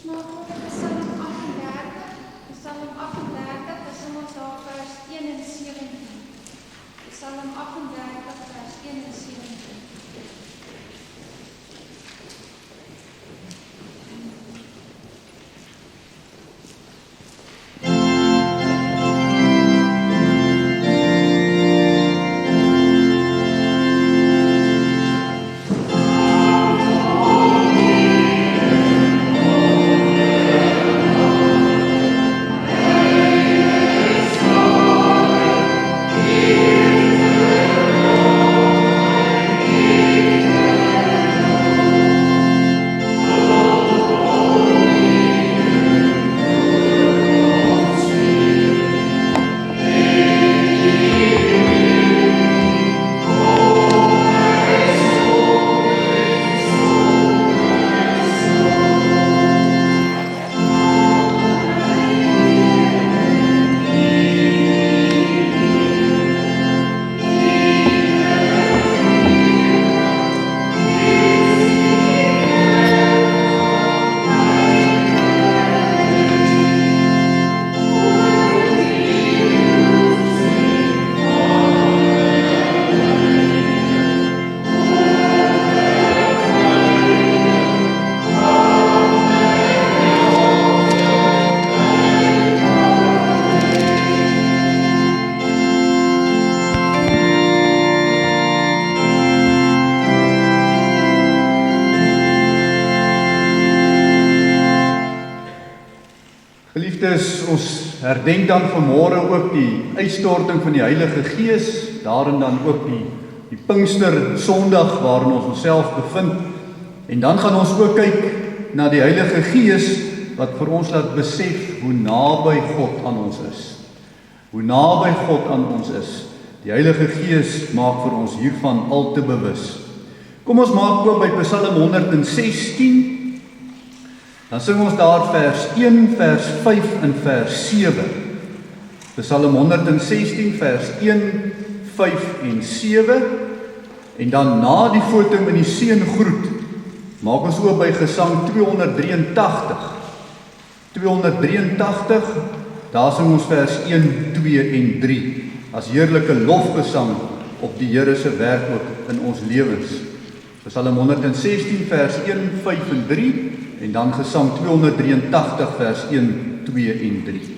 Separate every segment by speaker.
Speaker 1: maak ook Psalm 38. Psalm 38 is in ons daar vers 1 en 17. Psalm 38 vers 1 en 17.
Speaker 2: Ons herdenk dan vanmôre ook die uitstorting van die Heilige Gees, daarin dan ook die Pinkster Sondag waarin ons onsself bevind. En dan gaan ons ook kyk na die Heilige Gees wat vir ons laat besef hoe naby God aan ons is. Hoe naby God aan ons is. Die Heilige Gees maak vir ons hiervan al te bewus. Kom ons maak oop by Psalm 116. Dan sing ons daar vers 1, vers 5 en vers 7. Psalm 116 vers 1, 5 en 7. En dan na die foto met die seëngroet, maak ons oop by Gesang 283. 283, daar sing ons vers 1, 2 en 3. As heerlike lofgesang op die Here se werk ook in ons lewens. Psalm 116 vers 1, 5 en 3. En dan Gesang 283 vers 1, 2 en 3.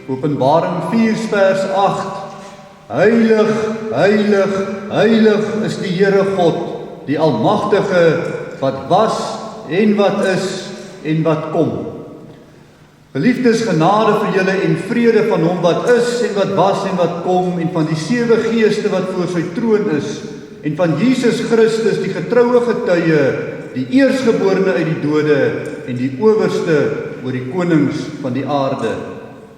Speaker 2: Openbaring 4 vers 8. Heilig, heilig, heilig is die Here God, die Almagtige, wat was en wat is en wat kom. Geliefdes, genade vir julle en vrede van hom wat is en wat was en wat kom, en van die 7 geeste wat voor sy troon is, en van Jesus Christus, die getroue getuie, die eerstgeborene uit die dode en die owerste oor die konings van die aarde.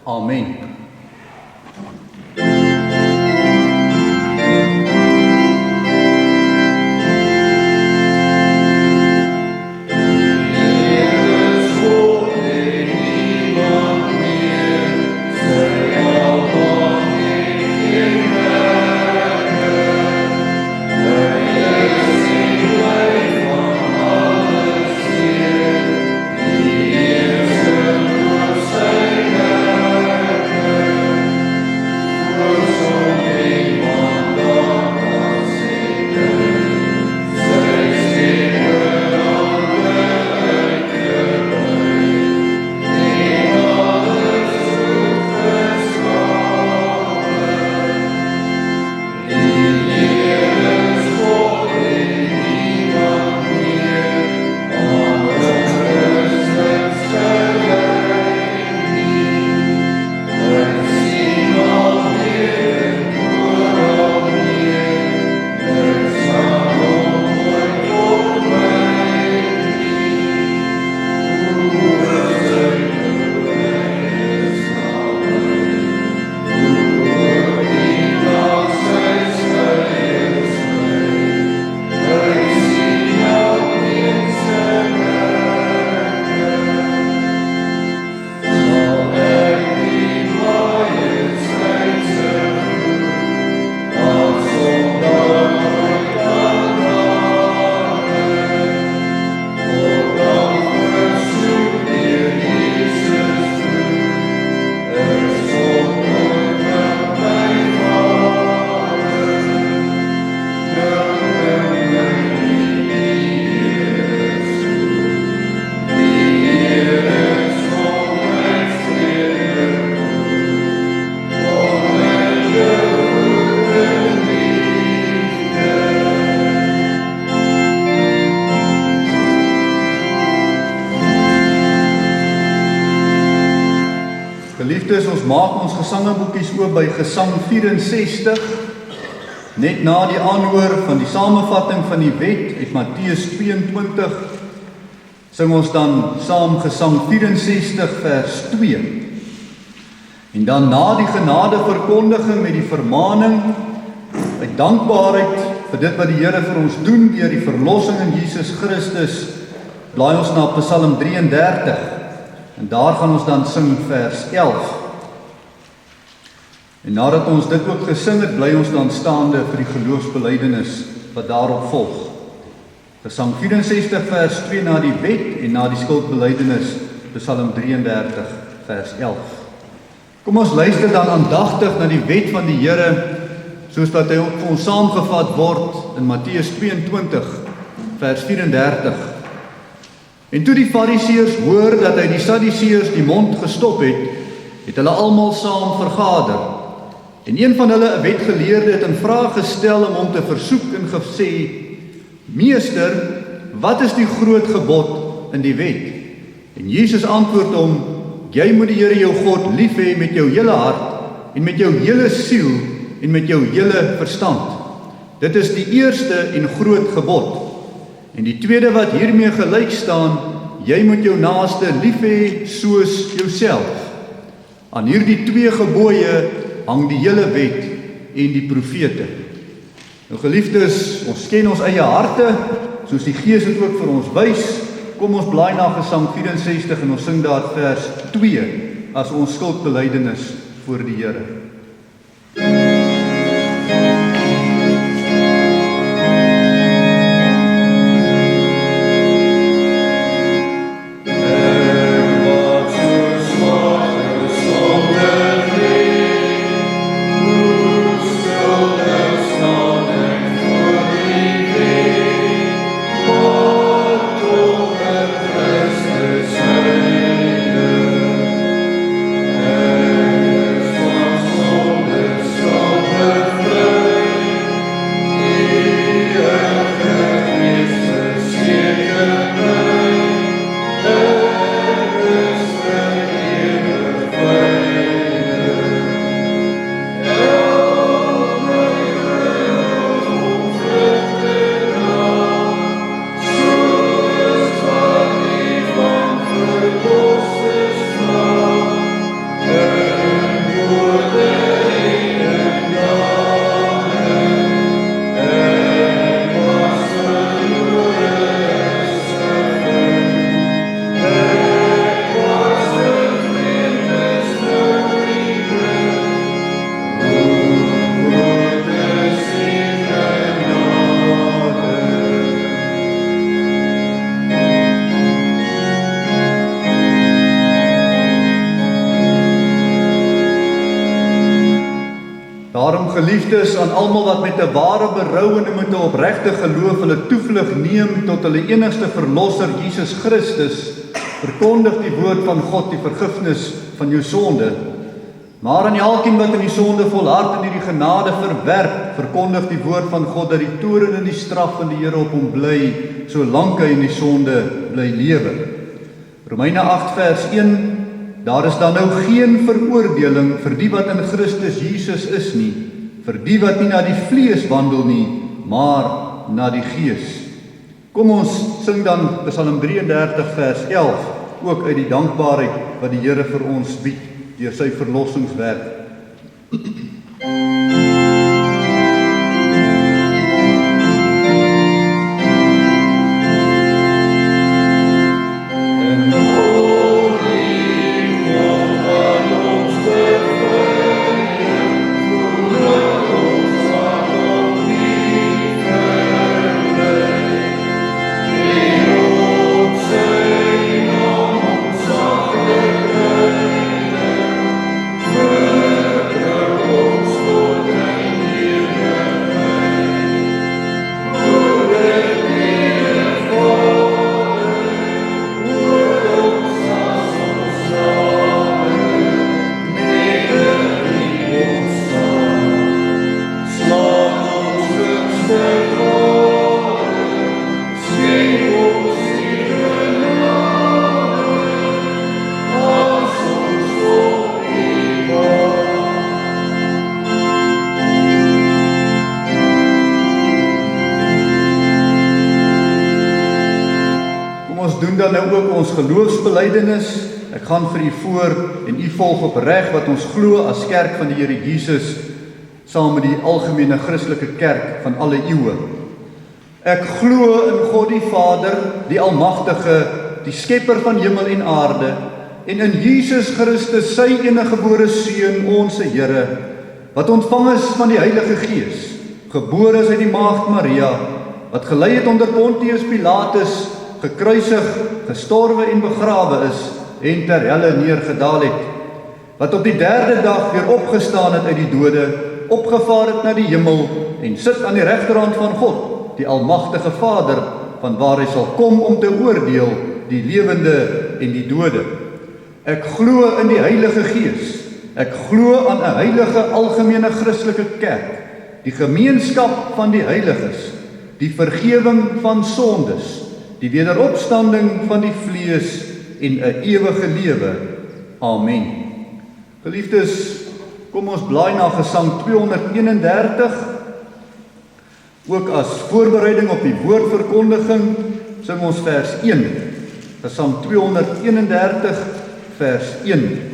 Speaker 2: Amen. Geliefdes, ons maak ons gesangeboekies oop by Gesang 64, net na die aanhoor van die samevatting van die wet uit Matteus 22, sing ons dan saam Gesang 64 vers 2. En dan na die genadeverkondiging met die vermaning, uit dankbaarheid vir dit wat die Here vir ons doen deur die verlossing in Jesus Christus, blaai ons na Psalm 33. En daar gaan ons dan sing vers 11. En nadat ons dit ook gesing het, bly ons dan staande vir die geloofsbelijdenis wat daarop volg. Gesang 64 vers 2 na die wet en na die skuldbelijdenis, Psalm 33 vers 11. Kom ons luister dan aandagtig na die wet van die Here, soos wat hy op ons saamgevat word in Matteus 22 vers 34. En toe die Fariseërs hoor dat hy die Sadduseërs die mond gestop het, het hulle almal saam vergader. En een van hulle, 'n wetgeleerde, het 'n vraag gestel om hom te versoek en gesê: "Meester, wat is die groot gebod in die wet?" En Jesus antwoord hom: "Jy moet die Here jou God lief hê met jou hele hart en met jou hele siel en met jou hele verstand. Dit is die eerste en groot gebod. En die tweede wat hiermee gelyk staan, jy moet jou naaste lief hê soos jouself. Aan hierdie 2 gebooie hang die hele wet en die profete." Nou geliefdes, ons ken ons eie harte, soos die Gees het ook vir ons wys. Kom ons blaai na Gesang 64 en ons sing daar vers 2 as ons skuldbelijdenis voor die Here.
Speaker 3: Christus
Speaker 2: geliefdes, aan almal wat met 'n ware berou en met 'n opregte geloof hulle toevlug neem tot hulle enigste verlosser Jesus Christus, verkondig die woord van God, die vergifnis van jou sonde. Maar aan elkeen wat in die sonde volhard en hierdie genade verwerp, verkondig die woord van God dat die toorn en die straf van die Here op hom bly, solank hy in die sonde bly lewe. Romeine 8 vers 1, daar is dan nou geen veroordeling vir die wat in Christus Jesus is nie, vir die wat nie na die vlees wandel nie, maar na die Gees. Kom ons sing dan Psalm 33 vers 11, ook uit die dankbaarheid wat die Here vir ons bied deur sy verlossingswerk. Dan nou ook ons geloofsbelijdenis. Ek gaan vir u voor en u volg opreg wat ons glo as kerk van die Here Jesus, saam met die algemene Christelike kerk van alle eeue. Ek glo in God die Vader, die Almagtige, die skepper van hemel en aarde, en in Jesus Christus, sy eniggebore Seun, ons Here, wat ontvang is van die Heilige Gees, gebore is uit die Maagd Maria, wat gelei het onder Pontius Pilatus, gekruisig, gestorwe en begrawe is, en ter helle neergedaal het, wat op die 3de dag weer opgestaan het uit die dode, opgevaar het na die hemel, en sit aan die regterhand van God, die Almagtige Vader, van waar hy sal kom om te oordeel, die lewende en die dode. Ek glo in die Heilige Gees, ek glo aan 'n heilige algemene Christelike kerk, die gemeenskap van die heiliges, die vergewing van sondes, die wederopstanding van die vlees en 'n ewige lewe. Amen. Geliefdes, kom ons blaai na Gesang 231. Ook as voorbereiding op die woordverkondiging, sing ons vers 1. Gesang 231 vers 1.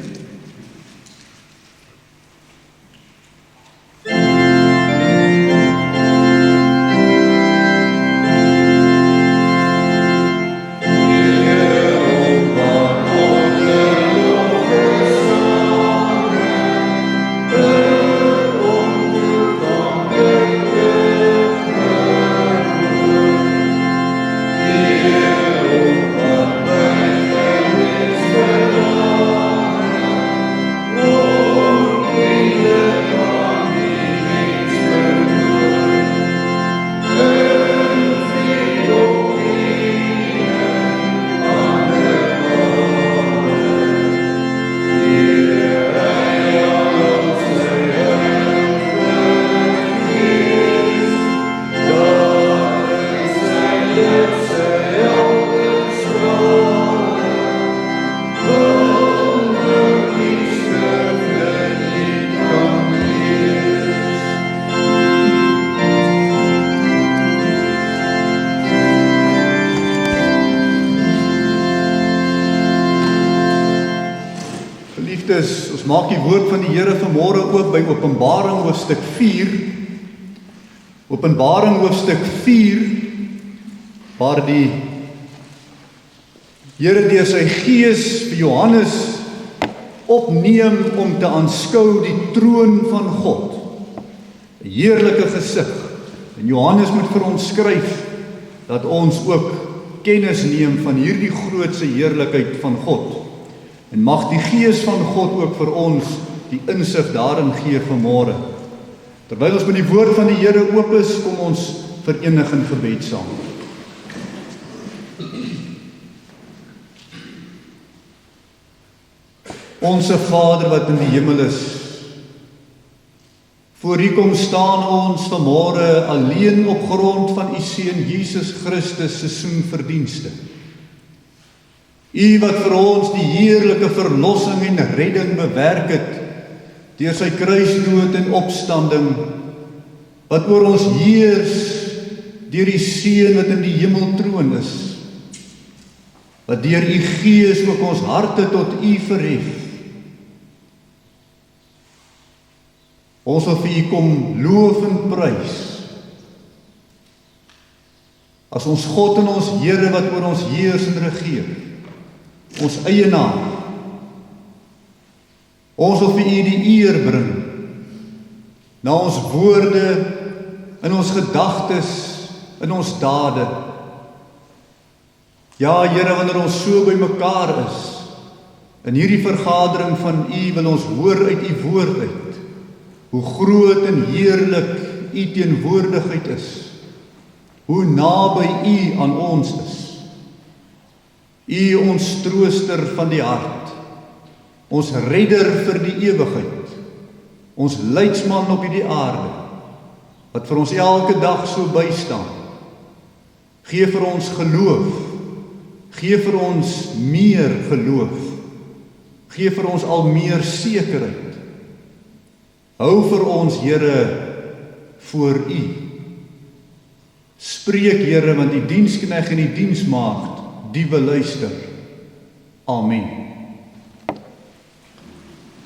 Speaker 2: Ons maak die woord van die Here vanmôre oop by Openbaring hoofstuk 4. Openbaring hoofstuk 4, waar die Here deur sy Gees vir Johannes opneem om te aanskou die troon van God. 'n Heerlike gesig. En Johannes moet vir ons skryf dat ons ook kennis neem van hierdie grootse heerlikheid van God. En mag die Gees van God ook vir ons die insig daarin gee vanmôre. Terwyl ons met die woord van die Here oop is, kom ons verenig in gebed saam. Onse Vader wat in die hemel is, voor U kom staan ons vanmôre alleen op grond van U Seun Jesus Christus se soenverdienste. U wat vir ons die heerlike verlossing en redding bewerk het deur sy kruisdood en opstanding, wat oor ons heers deur die Seun wat in die hemel troon is, wat deur U Gees ook ons harte tot U verhef. Ons wil vir U kom loof en prys, as ons God en ons Here wat oor ons heers en regeer, ons eienaar. Ons wil vir U die eer bring, na ons woorde, in ons gedagtes, in ons dade. Ja, Here, wanneer ons so by mekaar is, in hierdie vergadering van U, wil ons hoor uit U woord uit, hoe groot en heerlik U teenwoordigheid is, hoe naby U aan ons is. U ons trooster van die hart, ons redder vir die ewigheid, ons leidsman op hierdie aarde, wat vir ons elke dag so bystaan. Gee vir ons geloof, gee vir ons meer geloof, gee vir ons al meer sekerheid. Hou vir ons, Here, voor U. Spreek, Here, want die diensknegt en die diensmaagd, die beluister. Amen.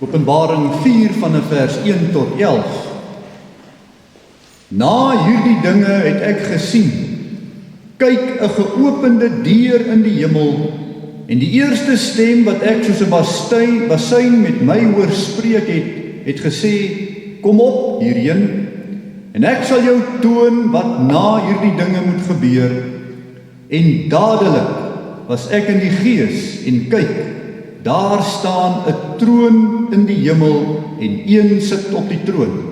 Speaker 2: Openbaring 4 van vers 1 tot 11. Na hierdie dinge het ek gesien, kyk 'n geopende deur in die hemel, en die eerste stem wat ek soos 'n bassein met my hoor spreek het gesê, kom op hierheen, en ek sal jou toon wat na hierdie dinge moet gebeur. En dadelik was ek in die gees, en kyk, daar staan 'n troon in die hemel, en een sit op die troon.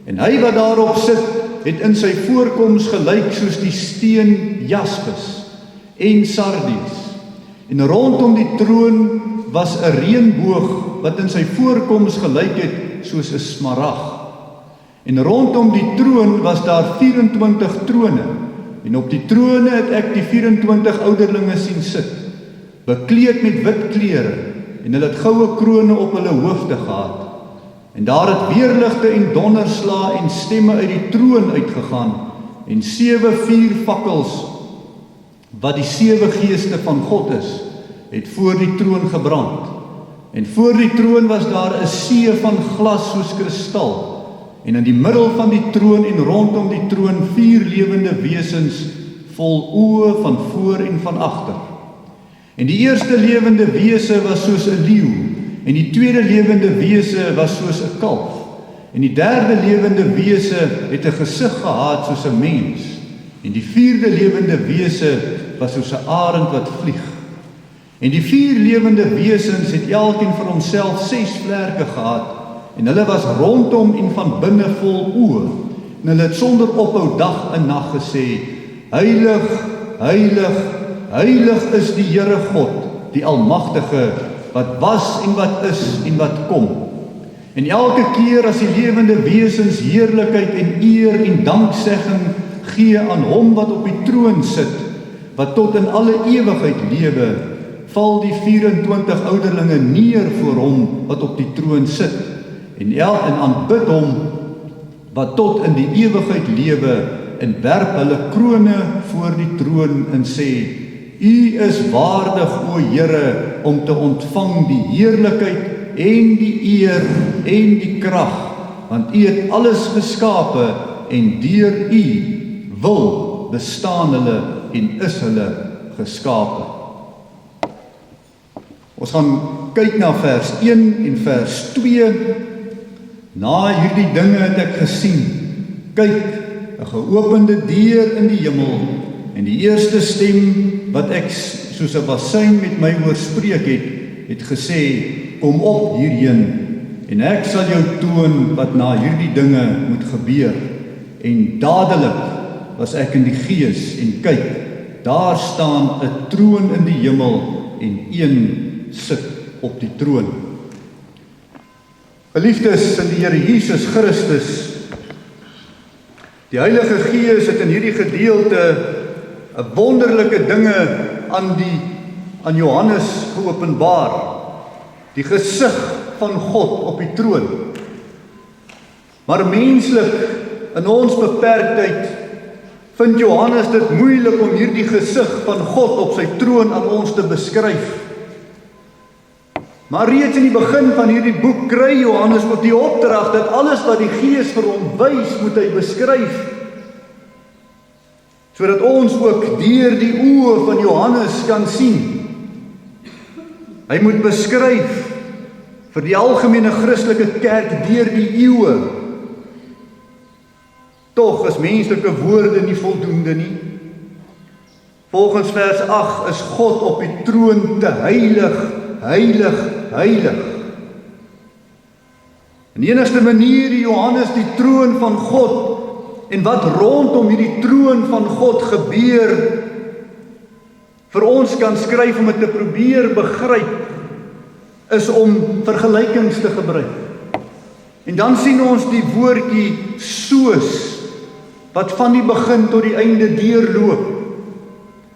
Speaker 2: En hy wat daarop sit, het in sy voorkoms gelyk soos die steen jaspis en sardius. En rondom die troon was 'n reënboog wat in sy voorkoms gelyk het soos 'n smarag. En rondom die troon was daar 24 trone, en op die trone het ek die 24 ouderlinge sien sit, bekleed met wit klere, en hulle het goue krone op hulle hoofde gehad. En daar het weerligte en donderslae en stemme uit die troon uitgegaan, en 7 vuurvakkels, wat die 7 geeste van God is, het voor die troon gebrand. En voor die troon was daar 'n see van glas soos kristal, en in die middel van die troon en rondom die troon 4 lewende wesens, vol oë van voor en van agter. En die eerste lewende wese was soos 'n leeu, en die tweede lewende wese was soos 'n kalf, en die derde lewende wese het 'n gesig gehad soos 'n mens, en die vierde lewende wese was soos 'n arend wat vlieg. En die 4 lewende wesens het elkeen vir homself 6 vlerke gehad, en hulle was rondom en van binne vol oë, en hulle het sonder ophou dag en nag gesê, Heilig, heilig, heilig is die Here God, die Almagtige, wat was en wat is en wat kom. En elke keer as die lewende wesens heerlikheid en eer en danksegging gee aan hom wat op die troon sit, wat tot in alle ewigheid lewe, val die 24 ouderlinge neer voor hom wat op die troon sit, en aanbid hom wat tot in die ewigheid lewe, en werp hulle krone voor die troon en sê, U is waardig, o Here, om te ontvang die heerlikheid en die eer en die krag, want U het alles geskape, en deur U wil bestaan hulle en is hulle geskape. Ons gaan kyk na vers 1 en vers 2. Na hierdie dinge het ek gesien, kyk, 'n geopende deur in die hemel, en die eerste stem wat ek soos 'n bassein met my hoor spreek het gesê, kom op hierheen, en ek sal jou toon wat na hierdie dinge moet gebeur. En dadelik was ek in die gees en kyk, daar staan 'n troon in die hemel en een sit op die troon. Geliefdes in die Here Jesus Christus, die Heilige Gees het in hierdie gedeelte 'n wonderlike dinge aan Johannes geopenbaar. Die gesig van God op die troon. Maar menslik in ons beperktheid vind Johannes dit moeilik om hierdie gesig van God op sy troon aan ons te beskryf. Maar reeds in die begin van hierdie boek kry Johannes ook die opdrag dat alles wat die Gees vir hom wys, moet hy beskryf. Sodat ons ook deur die oë van Johannes kan sien. Hy moet beskryf vir die algemene Christelike kerk deur die eeue. Tog is menslike woorde nie voldoende nie. Volgens vers 8 is God op die troon te heilig, heilig, heilig. En die enigste manier die Johannes die troon van God en wat rondom hierdie troon van God gebeur, vir ons kan skryf om dit te probeer begryp, is om vergelykings te gebruik. En dan sien ons die woordjie soos, wat van die begin tot die einde deurloop.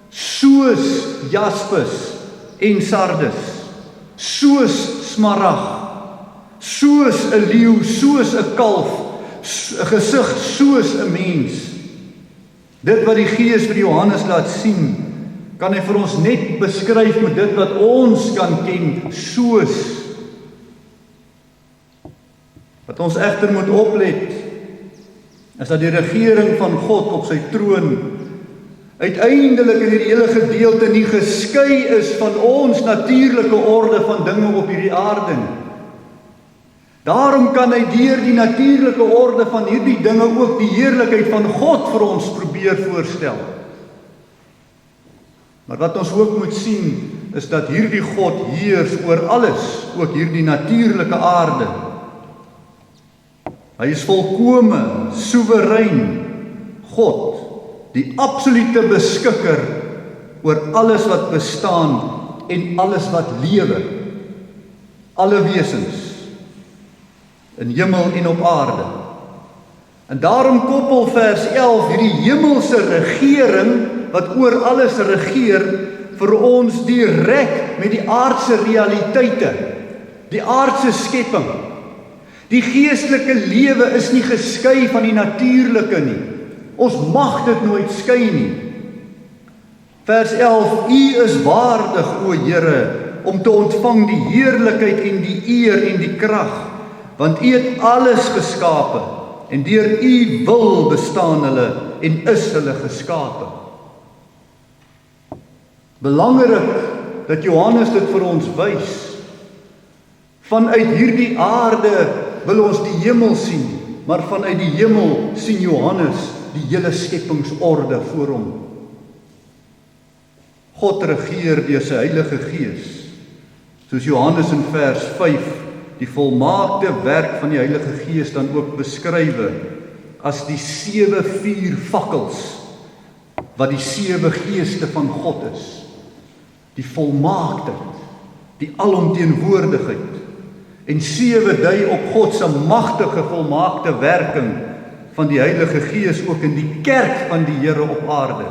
Speaker 2: Soos jaspis en sardis, soos smarag, soos 'n leeu, soos 'n kalf, 'n gesig soos 'n mens. Dit wat die Gees vir Johannes laat sien, kan hy vir ons net beskryf met dit wat ons kan ken, soos. Wat ons egter moet oplet, is dat die regering van God op sy troon uiteindelik in hierdie hele gedeelte nie geskei is van ons natuurlike orde van dinge op hierdie aarde nie. Daarom kan hy deur die natuurlike orde van hierdie dinge ook die heerlikheid van God vir ons probeer voorstel. Maar wat ons ook moet sien, is dat hierdie God heers oor alles, ook hierdie natuurlike aarde. Hy is volkome, soewerein, God, die absolute beskikker oor alles wat bestaan en alles wat lewe, alle wesens, in hemel en op aarde. En daarom koppel vers 11 hierdie hemelse regering, wat oor alles regeer, vir ons direk met die aardse realiteite, die aardse skepping. Die geestelike lewe is nie geskei van die natuurlike nie. Ons mag dit nooit skei nie. Vers 11, U is waardig, o Here, om te ontvang die heerlikheid en die eer en die krag, want U het alles geskape, en deur U wil bestaan hulle, en is hulle geskape. Belangrik dat Johannes dit vir ons wys. Vanuit hierdie aarde wil ons die hemel sien, maar vanuit die hemel sien Johannes die hele skepingsorde voor hom. God regeer deur sy Heilige Gees, soos Johannes in vers 5 die volmaakte werk van die Heilige Gees dan ook beskrywe as die 7 vuurvakkels, wat die 7 geeste van God is. Die volmaaktheid, die alomteenwoordigheid, en 7 dui op God se magtige volmaakte werking van die Heilige Gees ook in die kerk van die Here op aarde.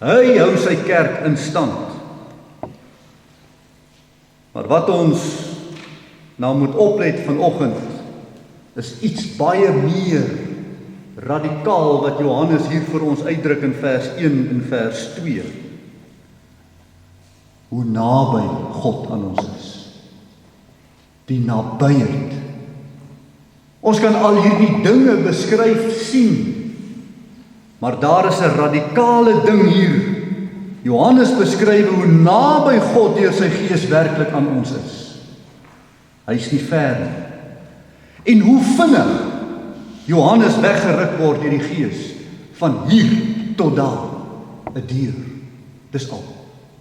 Speaker 2: Hy hou sy kerk in stand. Maar wat ons nou moet oplet vanoggend, is iets baie meer radikaal wat Johannes hier vir ons uitdruk in vers 1 en vers 2. Hoe naby God aan ons is. Die nabyheid. Ons kan al hierdie dinge beskryf sien, maar daar is 'n radikale ding hier. Johannes beskryf hoe naby God deur sy Gees werklik aan ons is. Hy is nie ver nie. En hoe vinnig Johannes weggeruk word deur die Gees, van hier tot daar. 'n deur. Dis al.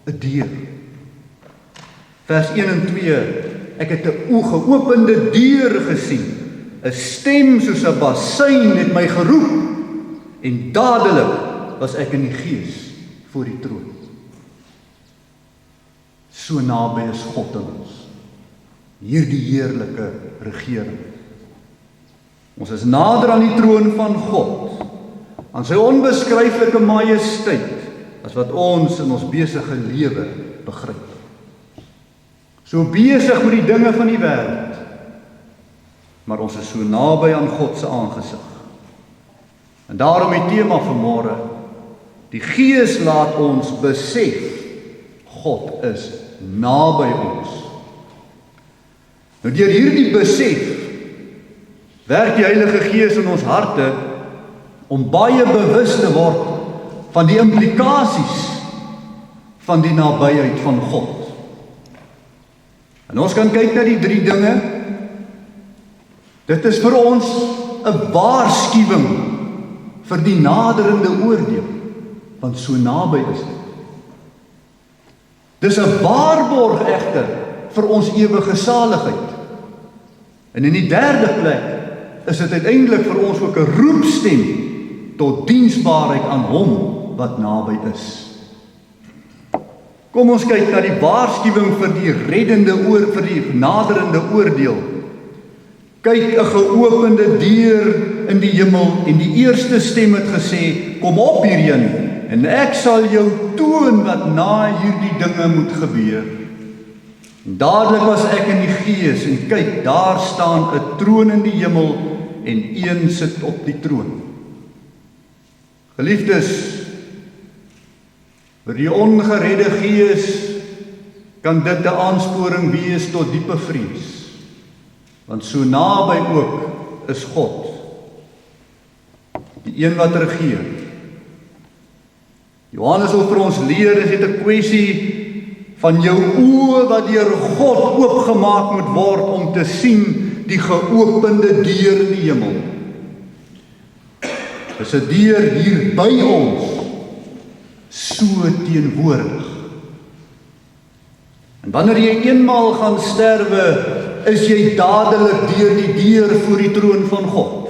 Speaker 2: 'n deur. Vers 1 en 2 ek het 'n geopende deur gesien. 'n Stem soos 'n bassein het my geroep, en dadelik was ek in die gees voor die troon. So naby is God aan ons, hierdie heerlike regering. Ons is nader aan die troon van God, aan sy onbeskryflike majesteit, as wat ons in ons besige lewe begryp. So besig met die dinge van die wêreld, maar ons is so naby aan God se aangesig. En daarom die tema vanmôre, die Gees laat ons besef, God is naby ons. Nou deur hierdie besef, werk die Heilige Gees in ons harte, om baie bewus te word van die implikasies van die nabyheid van God. En ons kan kyk na die 3 dinge. Dit is vir ons 'n waarskuwing vir die naderende oordeel, want so naby is dit. Dis 'n waarborg egter vir ons ewige saligheid. En in die 3de plek is dit uiteindelik vir ons ook 'n roepstem tot diensbaarheid aan hom wat naby is. Kom ons kyk na die waarskuwing vir die vir die naderende oordeel. Kyk, 'n geopende deur in die hemel, en die eerste stem het gesê, kom op hierheen, en ek sal jou toon wat na hierdie dinge moet gebeur. En dadelik was ek in die gees, en kyk, daar staan 'n troon in die hemel, en een sit op die troon. Geliefdes, vir die ongeredde gees kan dit 'n aansporing wees tot diepe vrees. Want so naby ook is God, die een wat regeer. Johannes wil vir ons leer, is dit 'n kwessie van jou oë wat deur God oopgemaak moet word om te sien die geopende deur in die hemel. Dis 'n deur hier by ons, so teenwoordig. En wanneer jy eenmaal gaan sterwe, is jy dadelik deur die deur voor die troon van God.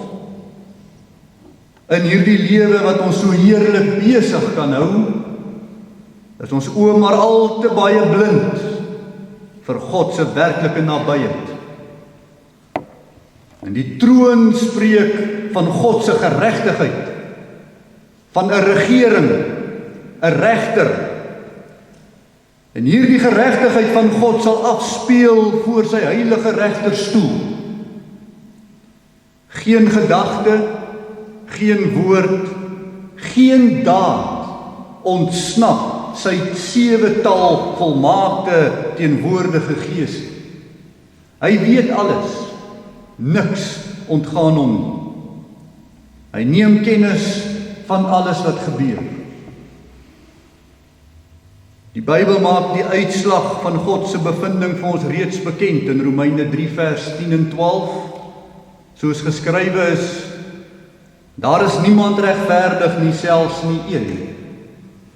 Speaker 2: In hierdie lewe wat ons so heerlik besig kan hou, is ons oë maar al te baie blind vir God se werklike nabyheid. En die troon spreek van God se geregtigheid, van 'n regering, 'n regter. En hierdie geregtigheid van God sal afspeel voor sy heilige regterstoel. Geen gedagte, geen woord, geen daad ontsnap sy 7-tal volmaakte teenwoordige Gees. Hy weet alles, niks ontgaan hom nie. Hy neem kennis van alles wat gebeur. Die Bybel maak die uitslag van God se bevinding vir ons reeds bekend in Romeine 3 vers 10 en 12. Soos geskrywe is, daar is niemand regverdig nie, selfs nie een nie.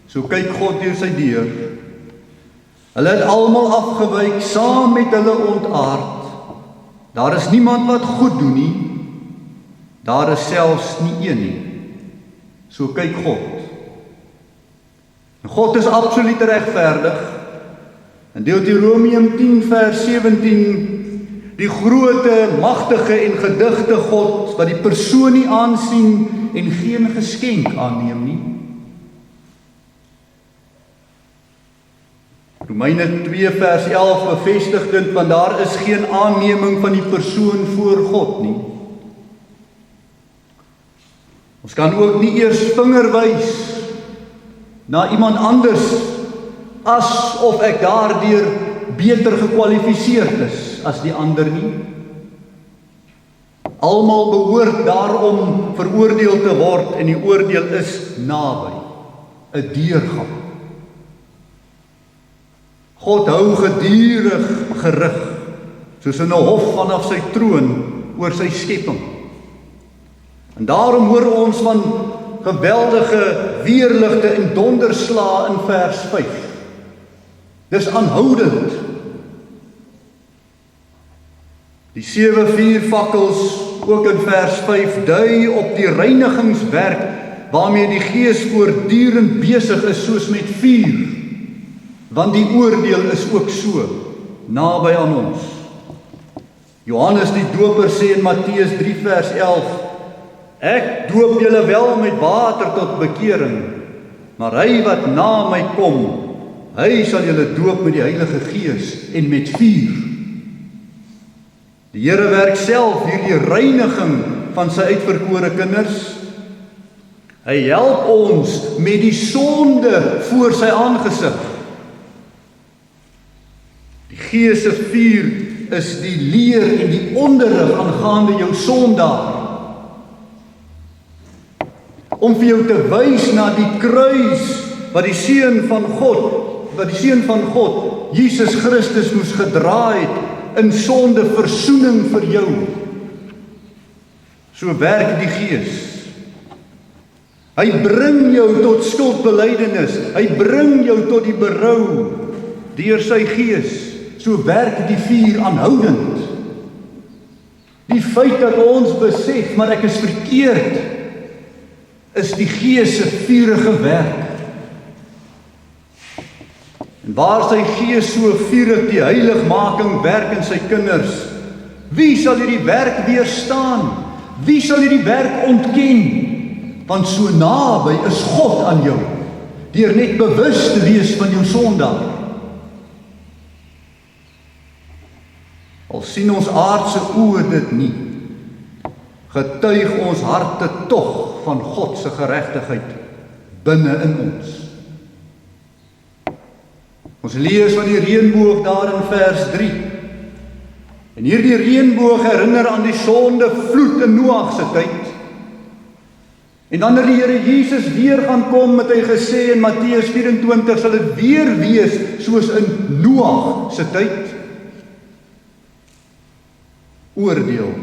Speaker 2: So kyk God deur sy deur. Hulle het almal afgewyk, saam met hulle ontaard. Daar is niemand wat goed doen nie. Daar is selfs nie een nie. So kyk God. God is absoluut regverdig. In Deuteronomium 10 vers 17, die groote, magtige en gedigte God, wat die persoon nie aansien en geen geskenk aanneem nie. Romeine 2 vers 11 bevestig dit, want daar is geen aanneming van die persoon voor God nie. Ons kan ook nie eers vinger wys na iemand anders, asof ek daardeur beter gekwalifiseerd is as die ander nie. Almal behoort daarom veroordeel te word, en die oordeel is naby, 'n deurgang. God hou gedurig gerig, soos in 'n hof vanaf sy troon oor sy skepping. En daarom hoor ons van geweldige weerligte en donderslae in vers 5. Dis aanhoudend. Die 7 vuurvakkels, ook in vers 5, dui op die reinigingswerk waarmee die Gees voortdurend besig is soos met vuur, want die oordeel is ook so naby aan ons. Johannes die Doper sê in Matteus 3 vers 11, ek doop julle wel met water tot bekering, maar hy wat na my kom, hy sal julle doop met die Heilige Gees en met vuur. Die Here werk self hierdie reiniging van sy uitverkore kinders. Hy help ons met die sonde voor sy aangesig. Die Gees se vuur is die leer en die onderrig aangaande jou sondaar. Om vir jou te wys na die kruis wat die Seun van God, Jesus Christus moes gedra het in sonde versoening vir jou. So werk die Gees. Hy bring jou tot skuldbelydenis, hy bring jou tot die berou deur sy Gees. So werk die vuur aanhoudend. Die feit dat ons besef, maar ek is verkeerd, is die Gees se vurige werk. En waar sy Gees so vurig die heiligmaking werk in sy kinders, wie sal hierdie werk weerstaan? Wie sal hierdie werk ontken? Want so naby is God aan jou, deur net bewus te wees van jou sondaar. Al sien ons aardse oë dit nie, getuig ons harte tog van God se geregtigheid binne in ons. Ons lees van die reënboog daar in vers 3. En hierdie reënboog herinner aan die sondevloed in Noag se tyd. En wanneer die Here Jesus weer gaan kom, het hy gesê in Matteus 24, sal dit weer wees soos in Noag se tyd. Oordeel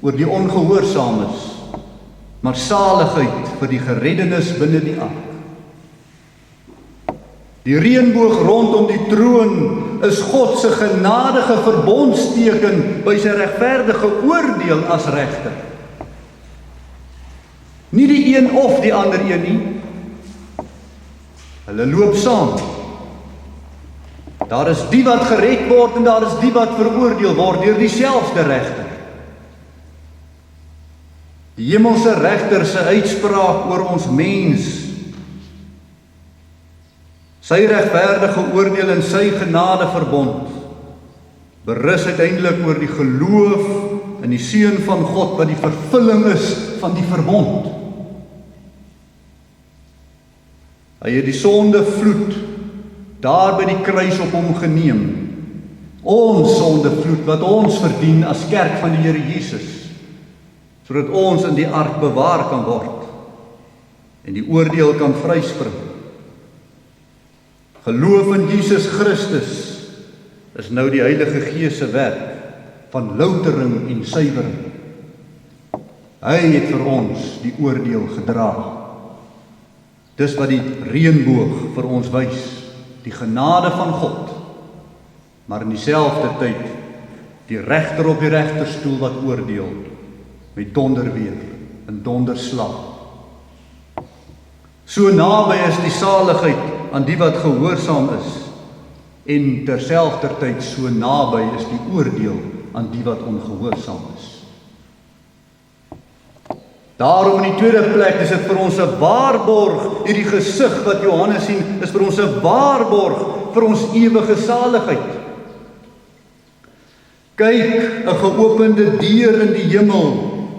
Speaker 2: oor die ongehoorsaames, maar saligheid vir die gereddenes binne die ark. Die reënboog rondom die troon is God se genadige verbondsteken by sy regverdige oordeel as regter. Nie die een of die ander een nie. Hulle loop saam. Daar is die wat gered word en daar is die wat veroordeel word deur dieselfde regter. Die hemelse regter se uitspraak oor ons mens, sy regverdige oordeel en sy genade verbond, berus uiteindelik oor die geloof in die Seun van God wat die vervulling is van die verbond. Hy het die sondevloed daar by die kruis op hom geneem. Ons sondevloed wat ons verdien as kerk van die Here Jesus, sodat ons in die ark bewaar kan word en die oordeel kan vryspring. Geloof in Jesus Christus is nou die Heilige Gees se werk van loutering en suiwering. Hy het vir ons die oordeel gedra. Dis wat die reënboog vir ons wys, die genade van God, maar in dieselfde tyd die regter op die regterstoel wat oordeel met donderweer en donderslag. So naby is die saligheid aan die wat gehoorsaam is, en terselfdertyd so naby is die oordeel aan die wat ongehoorsaam is. Daarom in die tweede plek is dit vir ons 'n waarborg, hierdie gesig wat Johannes sien, is vir ons 'n waarborg vir ons ewige saligheid. Kyk, 'n geopende deur in die hemel,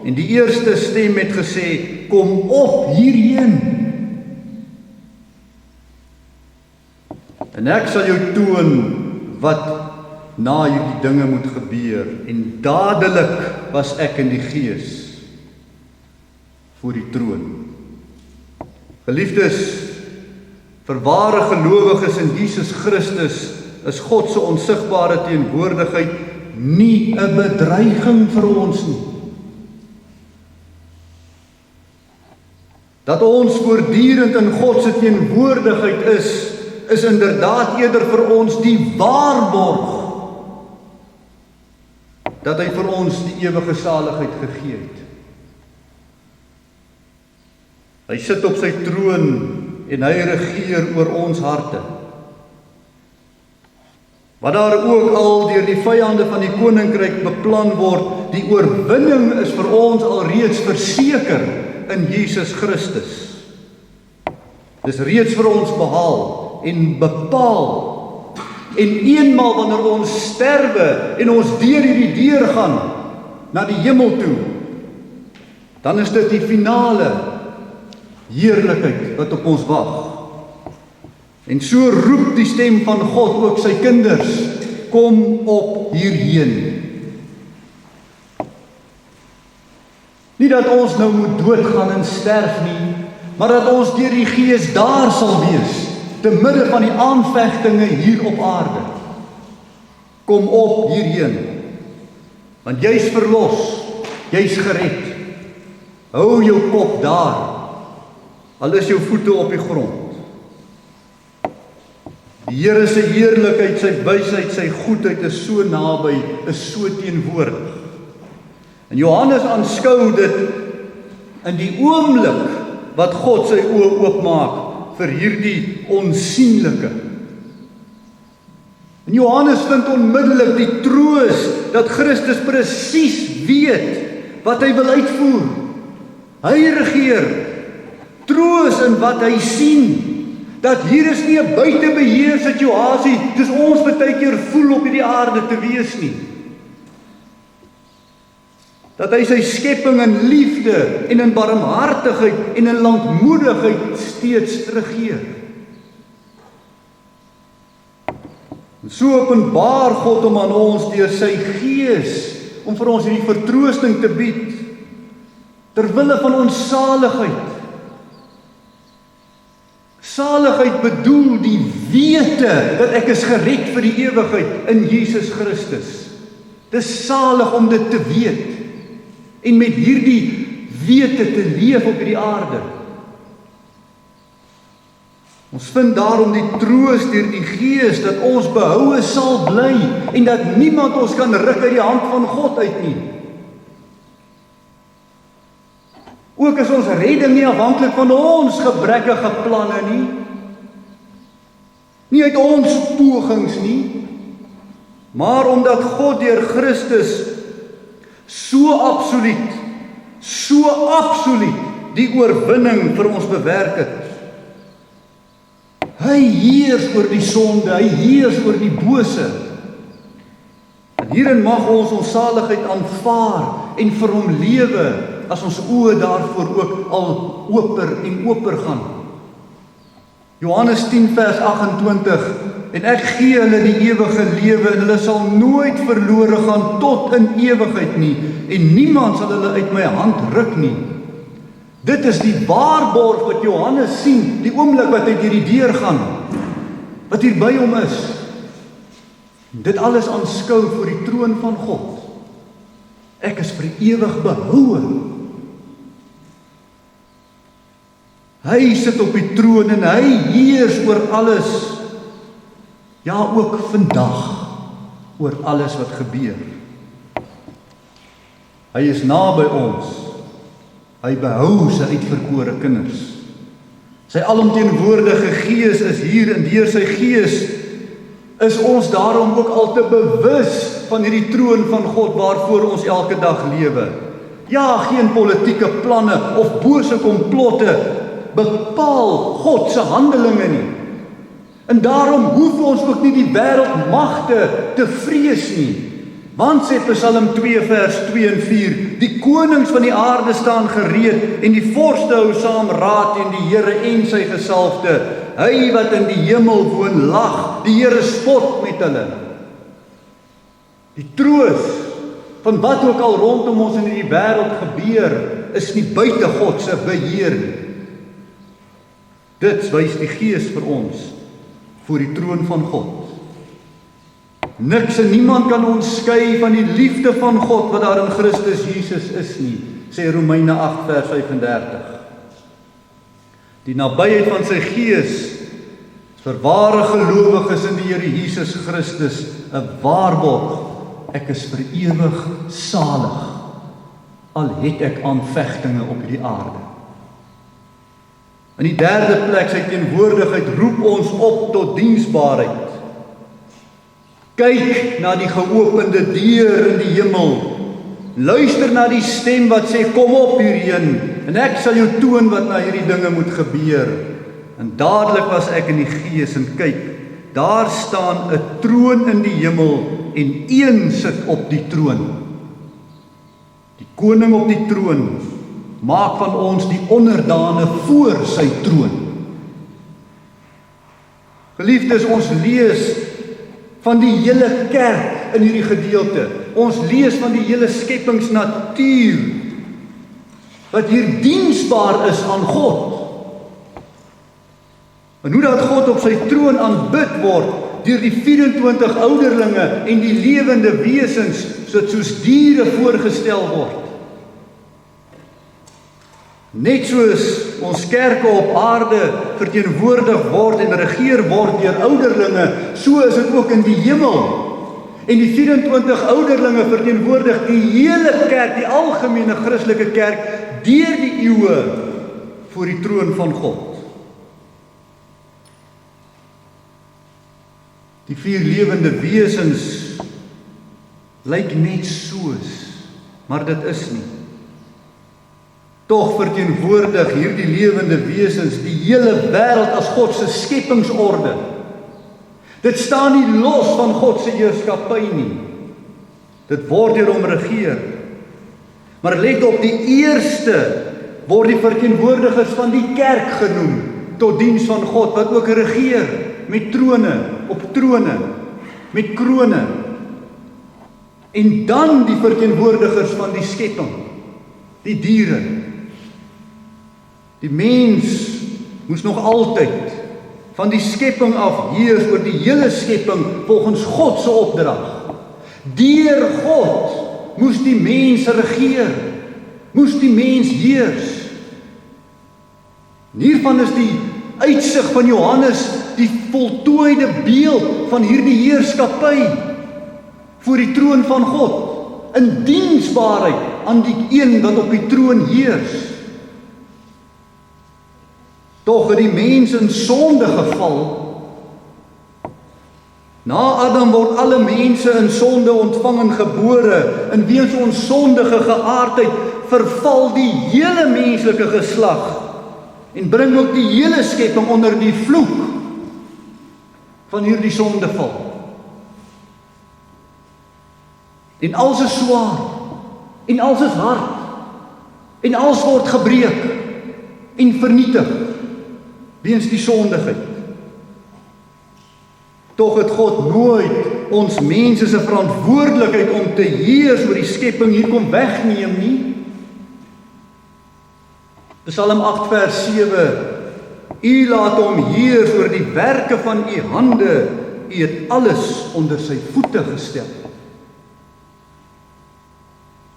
Speaker 2: en die eerste stem het gesê, kom op hierheen. En ek sal jou toon wat na hierdie dinge moet gebeur, en dadelik was ek in die Gees voor die troon. Geliefdes, vir ware gelowiges in Jesus Christus is God se onsigbare teenwoordigheid nie 'n bedreiging vir ons nie. Dat ons voortdurend in God se teenwoordigheid is inderdaad eerder vir ons die waarborg dat hy vir ons die ewige saligheid gegee het. Hy sit op sy troon en hy regeer oor ons harte. Wat daar ook al deur die vyande van die koninkryk beplan word, die oorwinning is vir ons alreeds verseker in Jesus Christus. Dis reeds vir ons behaal en bepaal. En eenmaal wanneer ons sterwe en ons deur hierdie deur gaan na die hemel toe, dan is dit die finale heerlikheid wat op ons wag. En so roep die stem van God ook sy kinders, kom op hierheen. Nie dat ons nou moet doodgaan en sterf nie, maar dat ons deur die Gees daar sal wees, te midde van die aanvegtinge hier op aarde. Kom op hierheen, want jy's verlos, jy's gered. Hou jou kop daar, al is jou voete op die grond. Die Here se heerlikheid, sy wysheid, sy goedheid is so naby, is so teenwoordig. En Johannes aanskou dit in die oomblik wat God sy oë oopmaak vir hierdie onsienlike. En Johannes vind onmiddellik die troos dat Christus presies weet wat hy wil uitvoer. Hy regeer. Troos in wat hy sien. Dat hier is nie 'n buitebeheer situasie, dis ons baie keer voel op hierdie aarde te wees nie. Dat hy sy skepping in liefde en in barmhartigheid en in lankmoedigheid steeds regeer. En so openbaar God hom aan ons deur sy Gees om vir ons hierdie vertroosting te bied ter wille van ons saligheid. Saligheid bedoel die wete dat ek is gered vir die ewigheid in Jesus Christus. Dis salig om dit te weet en met hierdie wete te leef op hierdie aarde. Ons vind daarom die troos deur die Gees dat ons behoue sal bly en dat niemand ons kan ruk uit die hand van God uit nie. Ook is ons redding nie afhanklik van ons gebrekkige planne nie. Nie uit ons pogings nie, maar omdat God deur Christus so absoluut die oorwinning vir ons bewerk het. Hy heers oor die sonde, hy heers oor die bose. En hierin mag ons ons saligheid aanvaar en vir hom lewe, as ons oë daarvoor ook al oper gaan. Johannes 10 vers 28, en ek gee hulle die ewige lewe, en hulle sal nooit verlore gaan tot in ewigheid nie, en niemand sal hulle uit my hand ruk nie. Dit is die waarborg wat Johannes sien, die oomblik wat hy deur die deur gaan, wat hier by hom is. Dit alles aanskou voor die troon van God. Ek is vir ewig behoue. Hy sit op die troon en hy heers oor alles. Ja, ook vandag oor alles wat gebeur. Hy is naby ons. Hy behou sy uitverkore kinders. Sy alomteenwoordige Gees is hier en deur sy Gees is ons daarom ook al te bewus van hierdie troon van God waarvoor ons elke dag lewe. Ja, geen politieke planne of bose komplotte bepaal God se handelinge nie. En daarom hoef ons ook nie die wêreldmagte te vrees nie. Want sê Psalm 2 vers 2 en 4, die konings van die aarde staan gereed en die vorste hou saam raad en die Here en sy gesalfde. Hy wat in die hemel woon lag, die Here spot met hulle. Die troos van wat ook al rondom ons in die wêreld gebeur, is nie buite God se beheer nie. Dit wys die Gees vir ons voor die troon van God. Niks en niemand kan ons skei van die liefde van God wat daar in Christus Jesus is nie, sê Romeine 8 vers 35. Die nabyheid van sy Gees is vir ware gelowiges in die Here Jesus Christus 'n waarborg ek is vir ewig salig, al het ek aanvegtinge op hierdie aarde. In die derde plek, sy teenwoordigheid roep ons op tot diensbaarheid. Kyk na die geopende deur in die hemel. Luister na die stem wat sê, kom op hierheen, en ek sal jou toon wat na hierdie dinge moet gebeur. En dadelik was ek in die gees en kyk, daar staan 'n troon in die hemel en een sit op die troon. Die koning op die troon maak van ons die onderdane voor sy troon. Geliefdes, ons lees van die hele kerk in hierdie gedeelte. Ons lees van die hele skepingsnatuur wat hier diensbaar is aan God. En hoe dat God op sy troon aanbid word deur die 24 ouderlinge en die lewende wesens soos diere voorgestel word. Net soos ons kerke op aarde verteenwoordig word en regeer word deur ouderlinge, so is dit ook in die hemel. En die 24 ouderlinge verteenwoordig die hele kerk, die algemene Christelike kerk, deur die eeue voor die troon van God. Die 4 lewende wesens lyk net soos, maar dit is nie. Tog verteenwoordig hierdie lewende wesens die hele wêreld as God se skepingsorde. Dit staan nie los van God se heerskappy nie. Dit word deur hom regeer. Maar let op, die eerste word die verteenwoordigers van die kerk genoem tot diens van God, wat ook regeer met trone, op trone, met krone. En dan die verteenwoordigers van die skepping, die diere. Die mens moes nog altyd van die skepping af heers oor die hele skepping volgens God se opdrag. Deur God moes die mens regeer, moes die mens heers. Hiervan is die uitsig van Johannes die voltooide beeld van hierdie heerskappy voor die troon van God, in diensbaarheid aan die een wat op die troon heers. Tog het die mens in sonde geval. Na Adam word alle mense in sonde ontvang en gebore, en weens ons sondige geaardheid verval die hele menslike geslag en bring ook die hele skepping onder die vloek van hierdie sondeval. En alles is swaar, en alles is hard, en alles word gebreek en vernietig weens die sondigheid. Tog het God nooit ons mense se verantwoordelikheid om te heers oor die skepping hier kom wegneem nie. Psalm 8 vers 7: U laat hom heers oor die werke van u hande, u het alles onder sy voete gestel.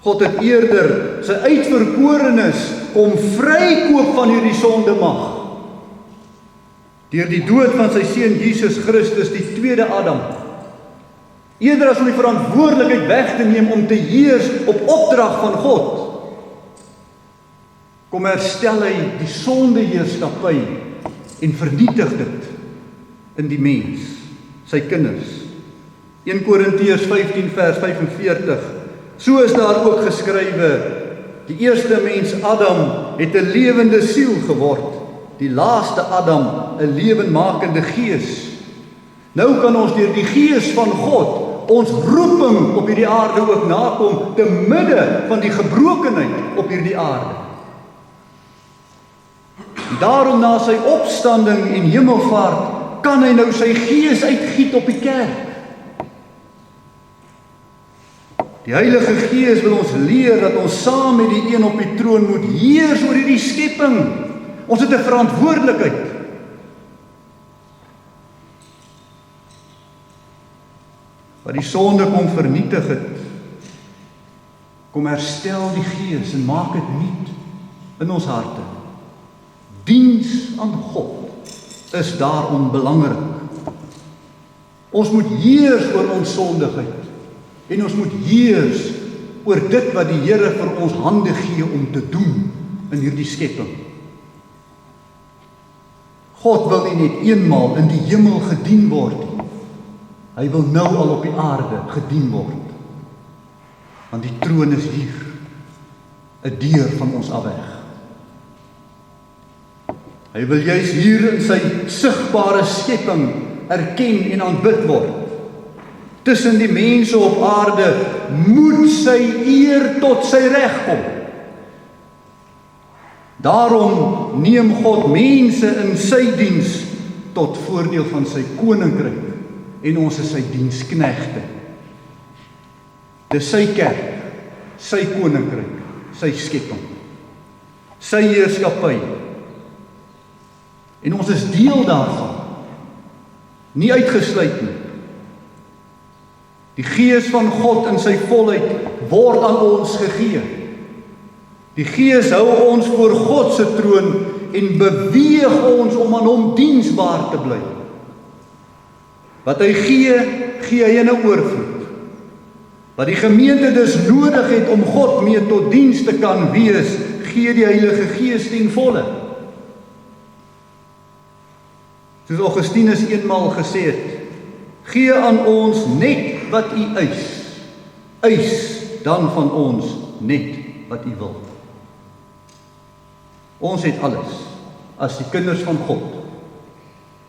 Speaker 2: God het eerder sy uitverkorenes kom vrykoop van hierdie sondemag deur die dood van sy seun Jesus Christus, die tweede Adam. Eerder as om die verantwoordelikheid weg te neem om te heers op opdrag van God, kom herstel hy die sondeheerskappy en vernietig dit in die mens, sy kinders. 1 Korintiërs 15 vers 45. So is daar ook geskrywe: die eerste mens Adam het 'n lewende siel geword, die laaste Adam 'n lewenmakende gees. Nou kan ons deur die gees van God ons roeping op hierdie aarde ook nakom, te midde van die gebrokenheid op hierdie aarde. Daarom na sy opstanding en hemelvaart kan hy nou sy gees uitgiet op die kerk. Die Heilige Gees wil ons leer dat ons saam met die een op die troon moet heers oor hierdie skepping. Ons het 'n verantwoordelikheid. Wat die sonde kom vernietig het, kom herstel die Gees en maak dit nuut in ons harte. Diens aan God is daarom belangrik. Ons moet heers oor ons sondigheid. En ons moet heers oor dit wat die Here vir ons hande gee om te doen in hierdie skepping. God wil nie net eenmaal in die hemel gedien word nie. Hy wil nou al op die aarde gedien word. Want die troon is hier, 'n deur van ons af weg. Hy wil juis hier in sy sigbare skepping erken en aanbid word. Tussen die mense op aarde moet sy eer tot sy reg kom. Daarom neem God mense in sy diens tot voordeel van sy koninkryk en ons is sy diensknegte. Dis sy kerk, sy koninkryk, sy skepping, sy heerskappy. En ons is deel daarvan, nie uitgesluit nie. Die Gees van God in sy volheid word aan ons gegee. Die Gees hou ons voor God se troon en beweeg ons om aan hom diensbaar te bly. Wat hy gee, gee hy in 'n oorvloed. Wat die gemeente dus nodig het om God mee tot diens te kan wees, gee die Heilige Gees ten volle. Soos Augustinus eenmaal gesê het, gee aan ons net wat u eis dan van ons net wat u wil. Ons het alles, as die kinders van God,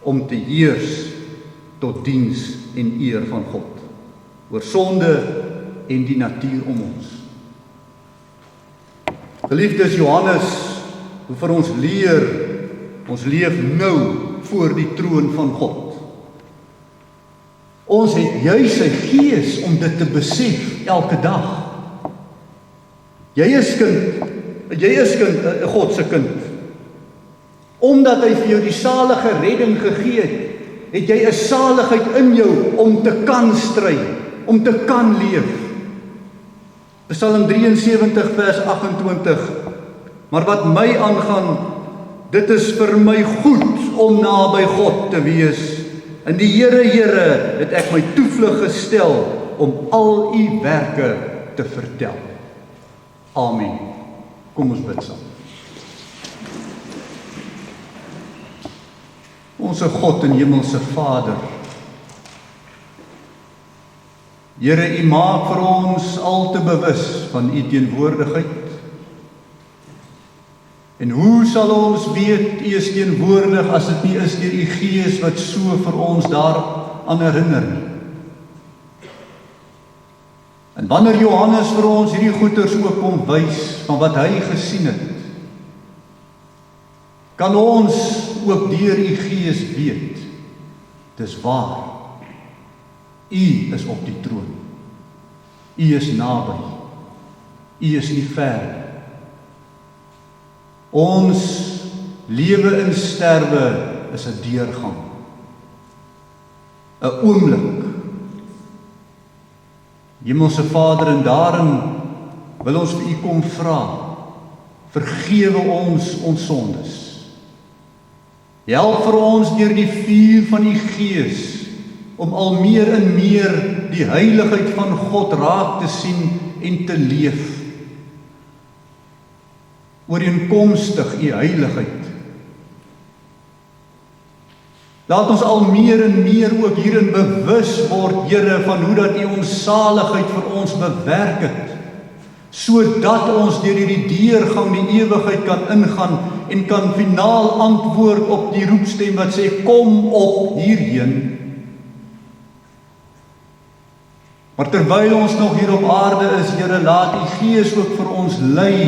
Speaker 2: om te heers tot diens en eer van God, oor sonde en die natuur om ons. Geliefdes, Johannes wil vir ons leer, ons leef nou voor die troon van God. Ons het juis sy Gees om dit te besef elke dag. Jy is God se kind. Omdat hy vir jou die salige redding gegee het, het jy 'n saligheid in jou om te kan stry, om te kan leef. Psalm 73 vers 28. Maar wat my aangaan, dit is vir my goed om naby God te wees. In die Here het ek my toevlug gestel om al u werke te vertel. Amen. Kom ons bid saam. Onse God en hemelse Vader, Here, u maak vir ons al te bewus van u teenwoordigheid. En hoe sal ons weet u is teenwoordig as dit nie is deur u Gees wat so vir ons daaraan herinner nie? En wanneer Johannes vir ons hierdie goeters ook kom wys van wat hy gesien het, kan ons ook deur u Gees weet, dis waar, u is op die troon, u is naby, u is nie ver. Ons lewe en sterwe is 'n deurgang, 'n oomblik. Hemelse Vader, en daarin wil ons vir u kom vra, vergewe ons sondes. Help vir ons deur die vuur van u Gees om al meer en meer die heiligheid van God raak te sien en te leef. Ooreenkomstig u heiligheid. Laat ons al meer en meer ook hierin bewus word, Here, van hoe dat u ons saligheid vir ons bewerk het, sodat ons deur hierdie deurgang die ewigheid kan ingaan en kan finaal antwoord op die roepstem wat sê, kom op hierheen. Maar terwyl ons nog hier op aarde is, Here, laat u Gees ook vir ons lei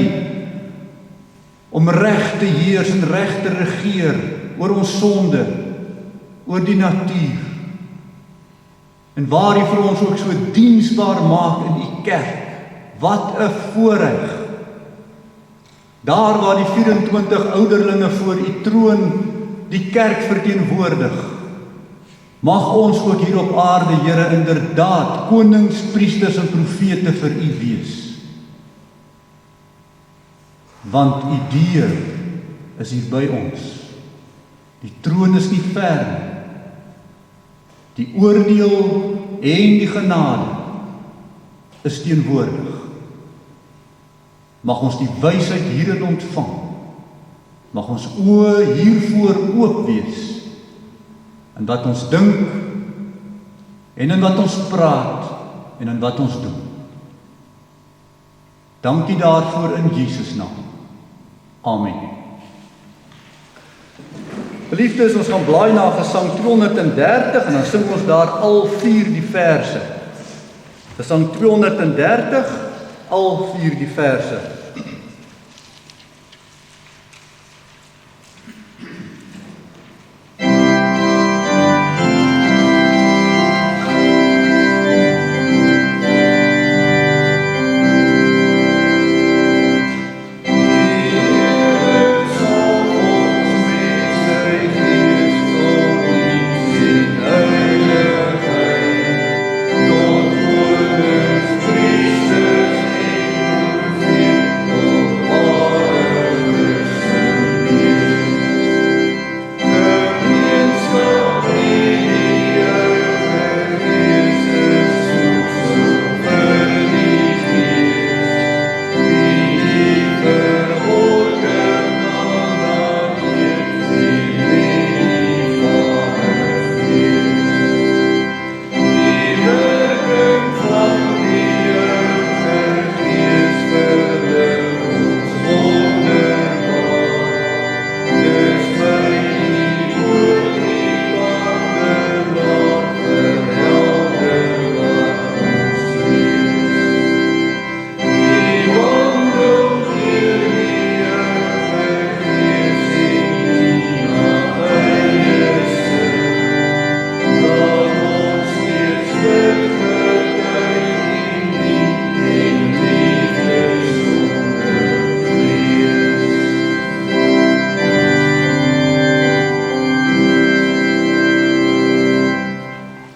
Speaker 2: om reg te heers en reg te regeer oor ons sonde, oor die natuur. En waar u vir ons ook so diensbaar maak in u kerk. Wat 'n voorreg. Daar waar die 24 ouderlinge voor u troon die kerk verteenwoordig, mag ons ook hier op aarde, Here, inderdaad konings, priesters en profete vir u wees. Want u deur is hier by ons. Die troon is nie ver nie. Die oordeel en die genade is teenwoordig. Mag ons die wysheid hierin ontvang. Mag ons oë hiervoor oop wees. In wat ons dink, en in wat ons praat, en in wat ons doen. Dankie daarvoor in Jesus naam. Amen. Geliefdes, ons gaan blaai na Gesang 230 en dan sing ons daar al 4 die verse. Gesang 230, al 4 die verse.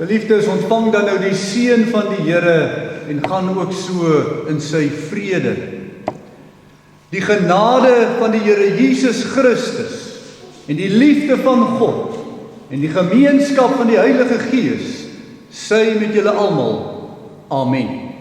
Speaker 2: Geliefdes, ontvang dan nou die seën van die Here en gaan ook so in sy vrede. Die genade van die Here Jesus Christus en die liefde van God en die gemeenskap van die Heilige Gees sy met julle almal. Amen.